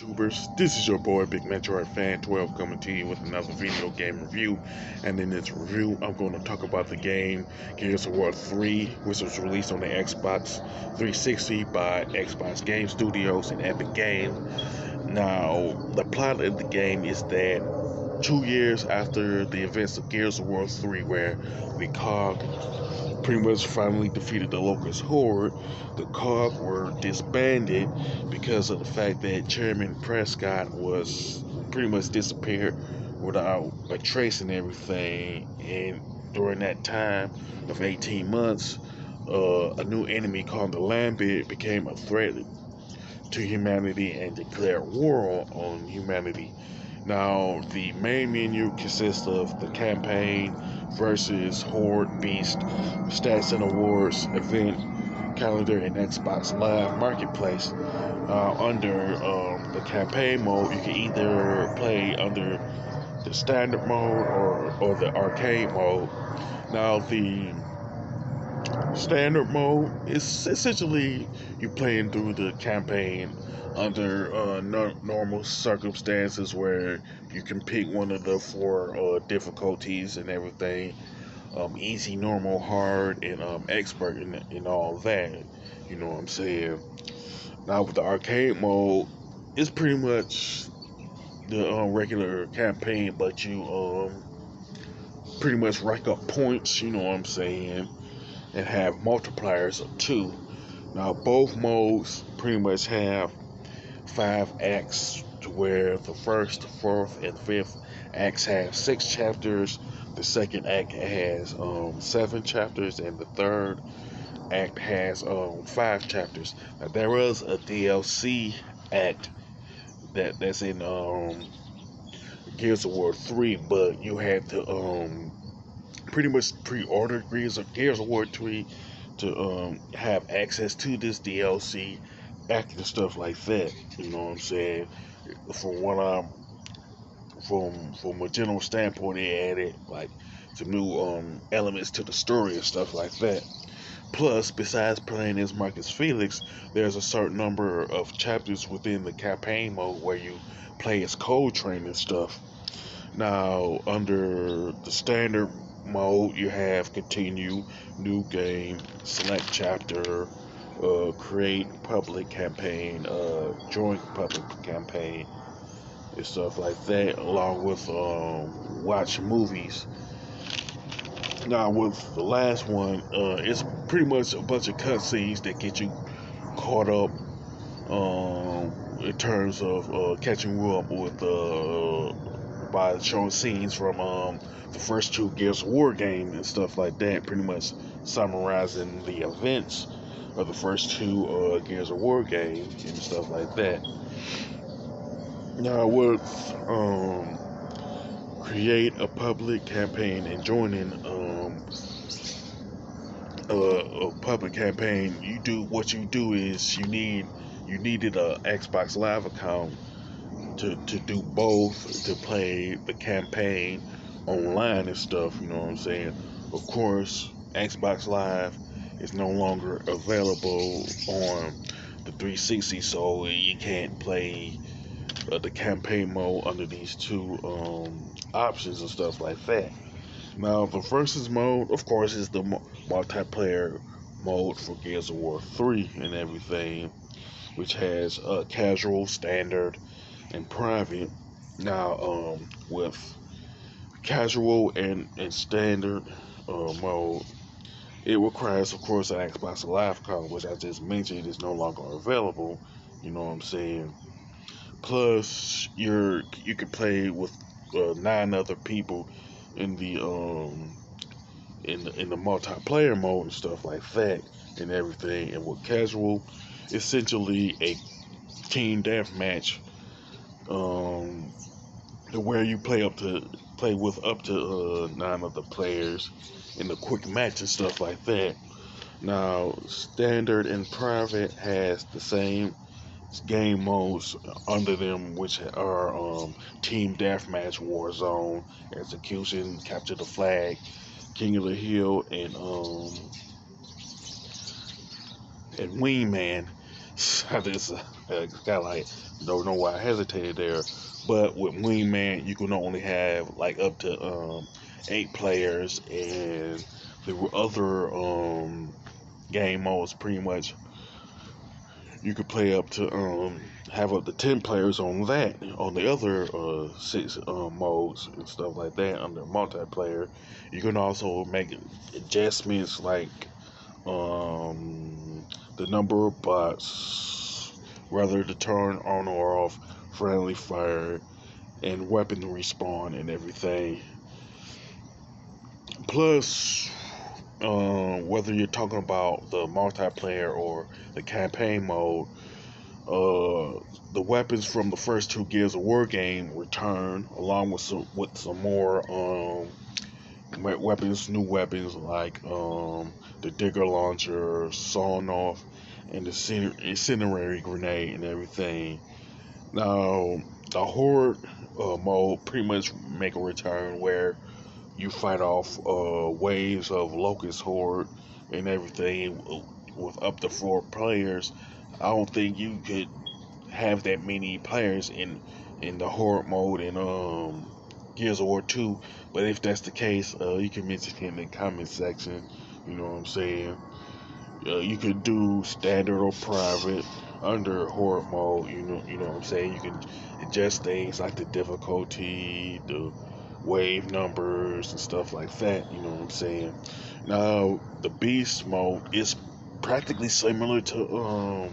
YouTubers, this is your boy Big Metroid Fan 12 coming to you with another video game review. And in this review, I'm going to talk about the game Gears of War 3, which was released on the Xbox 360 by Xbox Game Studios and Epic Games. Now, the plot of the game is that 2 years after the events of Gears of War 3, where the COG pretty much finally defeated the locust Horde, the COG were disbanded because of the fact that Chairman Prescott was pretty much disappeared without a trace and everything. And during that time of 18 months, a new enemy called the Lambit became a threat to humanity and declared war on humanity. Now, the main menu consists of the campaign versus Horde, Beast, Stats and Awards, Event, Calendar, and Xbox Live Marketplace. Under the campaign mode, you can either play under the standard mode or the arcade mode. Now, the standard mode is essentially you playing through the campaign under normal circumstances where you can pick one of the four difficulties and everything, easy, normal, hard, and expert, and all that. You know what I'm saying? Now with the arcade mode, it's pretty much the regular campaign, but you pretty much rack up points. You know what I'm saying? And have multipliers of 2. Now both modes pretty much have 5 acts, to where the first, fourth, and fifth acts have 6 chapters. The second act has 7 chapters, and the third act has 5 chapters. Now there was a DLC act that's in Gears of War 3, but you had to pretty much pre-order Gears of War 3 to have access to this DLC act and stuff like that. You know what I'm saying? From what I'm from a general standpoint, they added like some new elements to the story and stuff like that. Plus, besides playing as Marcus Felix, there's a certain number of chapters within the campaign mode where you play as Cold Train and stuff. Now, under the standard mode, you have continue, new game, select chapter, create public campaign, join public campaign, and stuff like that, along with watch movies. Now, with the last one, it's pretty much a bunch of cutscenes that get you caught up in terms of catching you up with by showing scenes from the first 2 Gears of War games and stuff like that, pretty much summarizing the events of the first 2 Gears of War games and stuff like that. Now, with create a public campaign and joining a public campaign, what you do is you needed a Xbox Live account to do both, to play the campaign online and stuff. You know what I'm saying? Of course, Xbox Live is no longer available on the 360, so you can't play the campaign mode under these 2 options and stuff like that. Now, the versus mode, of course, is the multiplayer mode for Gears of War 3 and everything, which has casual, standard, and private. Now, with casual and standard mode, it requires, of course, an Xbox Live account, which I just mentioned is no longer available. You know what I'm saying? Plus, you can play with 9 other people in the in the multiplayer mode and stuff like that and everything. And with casual, essentially a team deathmatch, where you play with up to 9 other players in a quick match and stuff like that. Now, standard and private has the same game modes under them, which are team deathmatch, warzone, execution, capture the flag, king of the hill, and wingman. Kind of like, don't know why I hesitated there. But with Wingman, you can only have like up to 8 players, and the other game modes pretty much you could play up to have up to 10 players on that. On the other 6 modes and stuff like that under multiplayer, you can also make adjustments like the number of bots, whether to turn on or off friendly fire, and weapon respawn and everything. Plus, whether you're talking about the multiplayer or the campaign mode, the weapons from the first 2 Gears of War game return, along with some more weapons, new weapons like the digger launcher, sawn off, and the incendiary grenade and everything. Now, the Horde mode pretty much make a return where you fight off waves of Locust Horde and everything with up to 4 players. I don't think you could have that many players in the Horde mode in Gears of War 2. But if that's the case, you can mention it in the comment section. You know what I'm saying? You could do standard or private under Horde mode. You know what I'm saying? You can adjust things like the difficulty, the wave numbers and stuff like that. You know what I'm saying? Now the Beast mode is practically similar to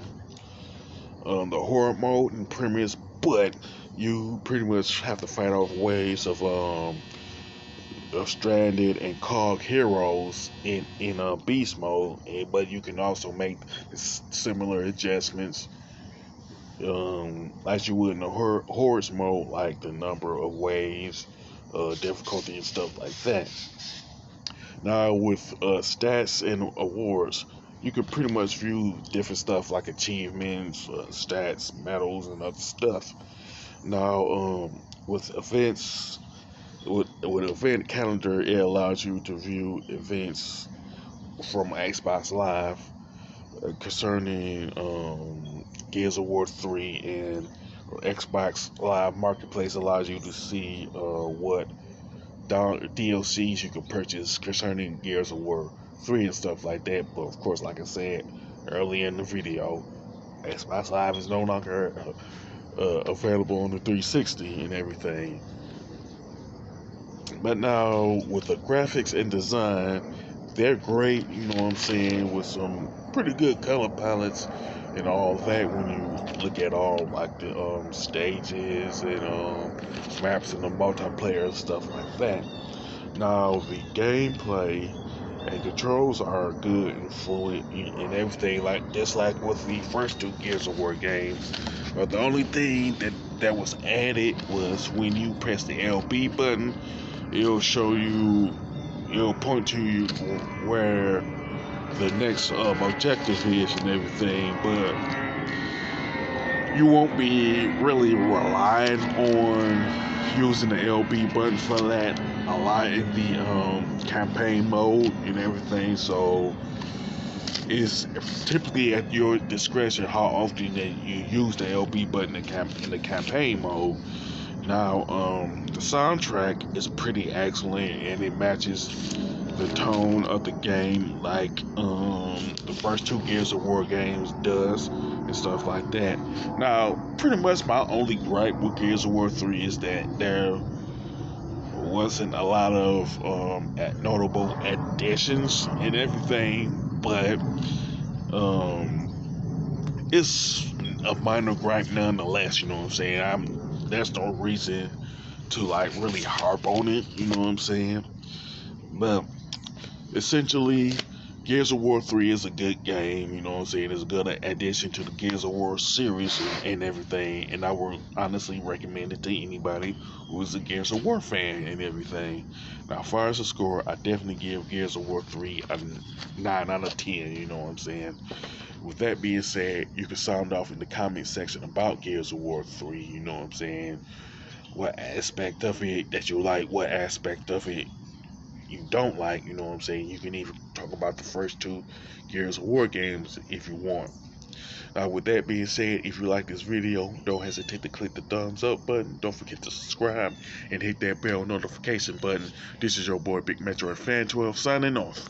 the Horde mode and premise, but you pretty much have to fight off waves of stranded and cog heroes in beast mode, but you can also make similar adjustments as you would in the hordes mode, like the number of waves, difficulty and stuff like that. Now with stats and awards, you can pretty much view different stuff like achievements, stats, medals, and other stuff. Now with events, with event calendar, it allows you to view events from Xbox Live concerning Gears of War 3, and Xbox Live Marketplace allows you to see what DLCs you can purchase concerning Gears of War 3 and stuff like that. But of course, like I said earlier in the video, Xbox Live is no longer available on the 360 and everything. But now with the graphics and design, they're great, you know what I'm saying, with some pretty good color palettes and all that when you look at all like the stages and maps and the multiplayer and stuff like that. Now the gameplay and controls are good and fluid and everything, like just like with the first 2 Gears of War games. But the only thing that was added was when you press the LB button, it'll show you, it'll point to you where the next objective is and everything, but you won't be really relying on using the LB button for that a lot in the campaign mode and everything. So it's typically at your discretion how often that you use the LB button in the campaign mode. Now, the soundtrack is pretty excellent and it matches the tone of the game like the first 2 Gears of War games does and stuff like that. Now, pretty much my only gripe with Gears of War 3 is that there wasn't a lot of notable additions and everything, but it's a minor gripe nonetheless, you know what I'm saying? There's no reason to like really harp on it, you know what I'm saying? But essentially, Gears of War 3 is a good game, you know what I'm saying? It's a good addition to the Gears of War series and everything, and I would honestly recommend it to anybody who is a Gears of War fan and everything. Now, as far as the score, I definitely give Gears of War 3 a 9 out of 10, you know what I'm saying? With that being said, you can sound off in the comment section about Gears of War 3, you know what I'm saying? What aspect of it that you like, what aspect of it you don't like, you know what I'm saying? You can even talk about the first 2 Gears of War games if you want. With that being said, if you like this video, don't hesitate to click the thumbs up button. Don't forget to subscribe and hit that bell notification button. This is your boy Big Metroid Fan 12 signing off.